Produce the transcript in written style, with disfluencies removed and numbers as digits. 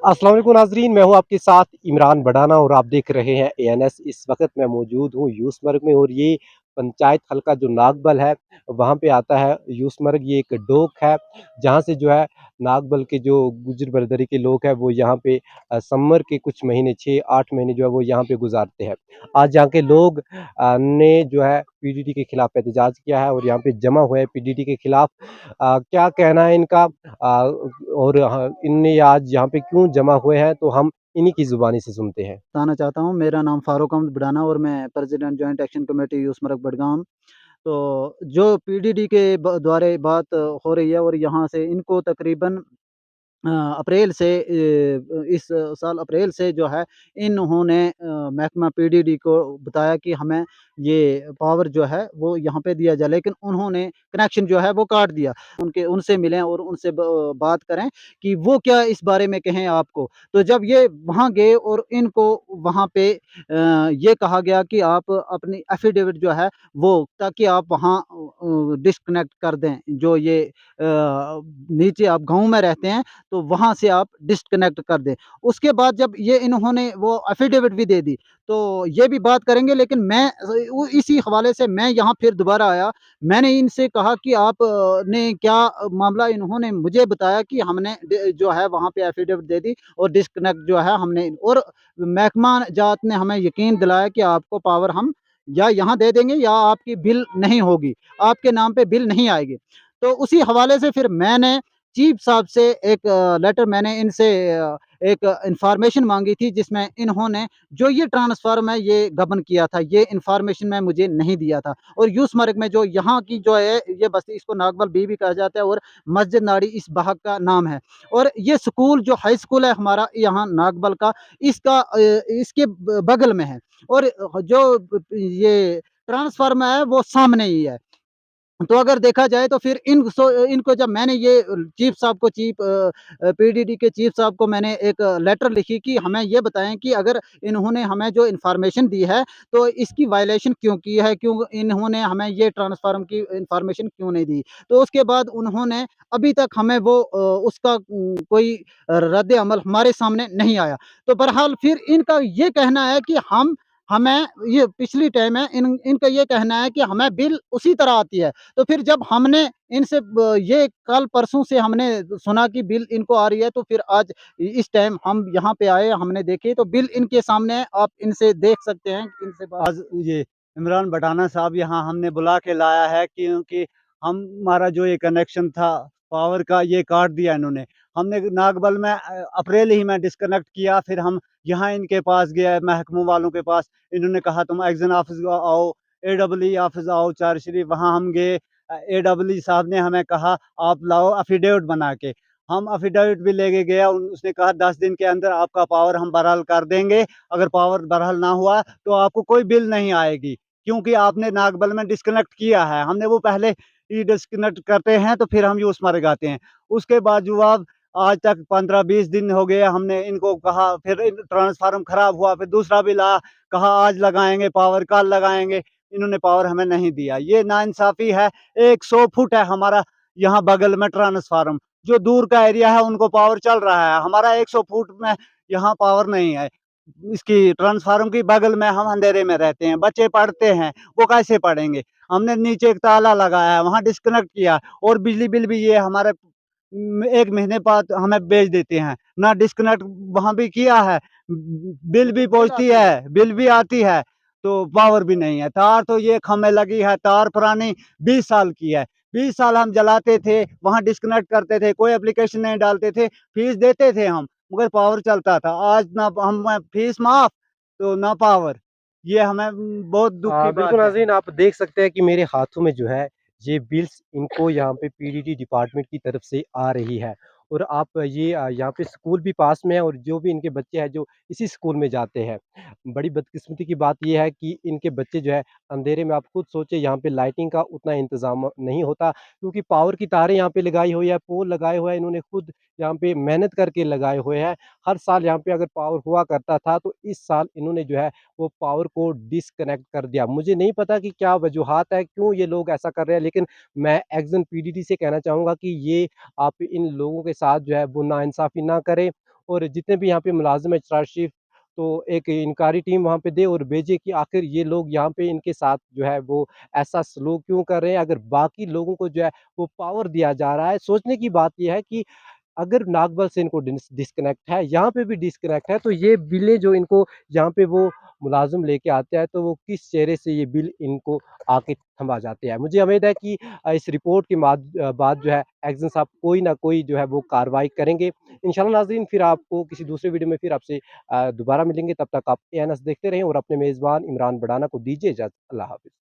अस्सलाम वालेकुम नाज़रीन, मैं हूँ आपके साथ इमरान बढ़ाना और आप देख रहे हैं एएनएस। इस वक्त मैं मौजूद हूँ यूसमर्ग में और ये पंचायत हल्का जो नागबल है वहाँ पे आता है यूसमर्ग। ये एक डोक है जहाँ से जो है नागबल के जो गुजर बरदरी के लोग हैं वो यहाँ पे समर के कुछ महीने 6-8 महीने जो है वो यहाँ पे गुजारते हैं। आज यहाँ के लोग ने जो है पीडीडी के खिलाफ एहतजाज किया है और यहाँ पे जमा हुए हैं पीडीडी के खिलाफ। क्या कहना है इनका और इनने आज यहाँ पे क्यों जमा हुए हैं, तो हम इन्हीं की ज़ुबानी से सुनते हैं। बताना चाहता हूँ, मेरा नाम फ़ारूक अहमद बुढ़ाना और मैं president joint action committee Yusmarg Budgam. तो जो पीडीडी के द्वारा बात हो रही है और यहाँ से इनको तकरीबन अप्रैल से इस साल अप्रैल से जो है इन्होंने महकमा पीडीडी को बताया कि हमें ये पावर जो है वो यहाँ पे दिया जाए, लेकिन उन्होंने कनेक्शन जो है वो काट दिया। उनके उनसे मिलें और उनसे बात करें कि वो क्या इस बारे में कहें आपको। तो जब ये वहाँ गए और इनको वहाँ पे ये कहा गया कि आप अपनी एफिडेविट जो है वो ताकि आप वहाँ डिस्कनेक्ट कर दें, जो ये नीचे आप गाँव में रहते हैं तो वहाँ से आप डिस्कनेक्ट कर दें। उसके बाद जब ये इन्होंने वो एफ़िडेविट भी दे दी, तो ये भी बात करेंगे, लेकिन मैं वो इसी हवाले से मैं यहाँ फिर दोबारा आया। मैंने इनसे कहा कि आप ने क्या मामला, इन्होंने मुझे बताया कि हमने जो है वहाँ पे एफ़िडेविट दे दी और डिस्कनेक्ट जो है हमने, और महकमा जात ने हमें यकीन दिलाया कि आपको पावर हम या यहाँ दे देंगे या आपकी बिल नहीं होगी, आपके नाम पे बिल नहीं आएगी। तो उसी हवाले से फिर मैंने चीफ साहब से एक लेटर मैंने इनसे एक इन्फॉर्मेशन माँगी थी, जिसमें इन्होंने जो ये ट्रांसफ़ार्म है ये गबन किया था, ये इन्फॉर्मेशन में मुझे नहीं दिया था। और यूसमर्ग में जो यहाँ की जो है ये बस्ती, इसको नागबल बी भी कहा जाता है और मस्जिद नाड़ी इस भाग का नाम है। और ये स्कूल जो हाई स्कूल है हमारा यहाँ नागबल का, इसका इसके बगल में है। और जो ये ट्रांसफ़ार्म है वो सामने ही है। तो अगर देखा जाए तो फिर इनको जब मैंने ये चीफ साहब को पीडीडी के चीफ साहब को मैंने एक लेटर लिखी कि हमें ये बताएँ कि अगर इन्होंने हमें जो इन्फॉर्मेशन दी है, तो इसकी वायलेशन क्यों की है? क्यों इन्होंने हमें ये ट्रांसफ़ार्म की इन्फॉर्मेशन क्यों नहीं दी? तो उसके बाद उन्होंने अभी तक हमें वो उसका कोई रद्द-ए-अमल हमारे सामने नहीं आया। तो बहरहाल फिर इनका ये कहना है कि हमें ये पिछली टाइम है, इनका ये कहना है कि हमें बिल उसी तरह आती है। तो फिर जब हमने इनसे ये कल परसों से हमने सुना कि बिल इनको आ रही है, तो फिर आज इस टाइम हम यहाँ पे आए, हमने देखी तो बिल इनके सामने है, आप इनसे देख सकते हैं, इनसे बात आज ये इमरान भटाना साहब यहाँ हमने बुला के लाया है, क्योंकि हमारा जो ये कनेक्शन था पावर का ये काट दिया इन्होंने। हमने नागबल में अप्रैल ही में डिस्कनेक्ट किया, फिर हम यहाँ इनके पास गए महकमों वालों के पास। इन्होंने कहा तुम एक्शन ऑफिस आओ, एडब्ल्यू ऑफिस आओ चार शरीफ, वहाँ हम गए। एडब्ल्यू साहब ने हमें कहा आप लाओ एफिडेविट बना के। हम एफिडेविट भी लेके गया, उसने कहा 10 दिन के अंदर आपका पावर हम बहाल कर देंगे। अगर पावर बहाल ना हुआ तो आपको कोई बिल नहीं आएगी, क्योंकि आपने नागबल में डिस्कनेक्ट किया है। हमने वो पहले ही डिस्कनेक्ट करते हैं तो फिर हम यूँ मर आते हैं। उसके बावजूद आज तक 15-20 दिन हो गए, हमने इनको कहा, फिर ट्रांसफार्मर खराब हुआ, फिर दूसरा भी लाया, कहा आज लगाएँगे पावर, कल लगाएँगे। इन्होंने पावर हमें नहीं दिया। ये नाइंसाफ़ी है। 100 फुट है हमारा यहाँ बगल में ट्रांसफार्मर, जो दूर का एरिया है उनको पावर चल रहा है। हमारा 100 फुट में यहाँ पावर नहीं है। इसकी ट्रांसफार्मर की बगल में हम अंधेरे में रहते हैं, बच्चे पढ़ते हैं, वो कैसे पढ़ेंगे? हमने नीचे एक ताला लगाया है, वहाँ डिस्कनेक्ट किया, और बिजली बिल भी ये हमारे 1 महीने बाद हमें भेज देते हैं। ना डिस्कनेक्ट वहाँ भी किया है, बिल भी पहुँचती है, बिल भी आती है, तो पावर भी नहीं है। तार तो ये खंभे लगी है, तार पुरानी 20 साल की है। 20 साल हम जलाते थे, वहाँ डिस्कनेक्ट करते थे, कोई एप्लीकेशन नहीं डालते थे, फीस देते थे हम, मगर पावर चलता था। आज ना हम फीस माफ़, तो ना पावर। ये हमें बहुत दुःख की बिल्कुल बात है। नाज़रीन, आप देख सकते हैं कि मेरे हाथों में जो है ये बिल्स इनको यहाँ पे पीडीडी डिपार्टमेंट की तरफ से आ रही है और आप ये यहाँ पे स्कूल भी पास में है और जो भी इनके बच्चे हैं जो इसी स्कूल में जाते हैं। बड़ी बदकिस्मती की बात ये है कि इनके बच्चे जो है अंधेरे में, आप खुद सोचिए, यहाँ पे लाइटिंग का उतना इंतज़ाम नहीं होता क्योंकि पावर की तारें यहाँ पे लगाई हुई है, पोल लगाए हुए हैं, इन्होंने खुद यहाँ पे मेहनत करके लगाए हुए हैं। हर साल यहाँ पे अगर पावर हुआ करता था तो इस साल इन्होंने जो है वो पावर को डिस्कनेक्ट कर दिया। मुझे नहीं पता कि क्या वजूहात है, क्यों ये लोग ऐसा कर रहे हैं, लेकिन मैं एक्स-अन पीडीडी से कहना चाहूँगा कि ये आप इन लोगों के साथ जो है वो नाइंसाफ़ी ना करें और जितने भी यहाँ पे मुलाज़िम है चार्जशीट तो एक इंक्वायरी टीम वहाँ पे दे और भेजे कि आखिर ये लोग यहाँ पे इनके साथ जो है वो ऐसा सलूक क्यों कर रहे हैं? अगर बाकी लोगों को जो है वो पावर दिया जा रहा है। सोचने की बात ये है कि अगर नागबल से इनको डिस्कनेक्ट है, यहाँ पे भी डिस्कनेक्ट है, तो ये बिलें जो इनको यहाँ पे वो मुलाज़िम लेके आते हैं, तो वो किस चेहरे से ये बिल इनको आके थमा जाते हैं। मुझे उम्मीद है कि इस रिपोर्ट के बाद जो है एक्शन साहब कोई ना कोई जो है वो कार्रवाई करेंगे। इंशाअल्लाह नाज़रीन फिर आपको किसी दूसरे वीडियो में फिर आपसे दोबारा मिलेंगे, तब तक आप एएनएस देखते रहें और अपने मेज़बान इमरान बड़ाना को दीजिए इजाज़त। अल्लाह हाफ़िज़।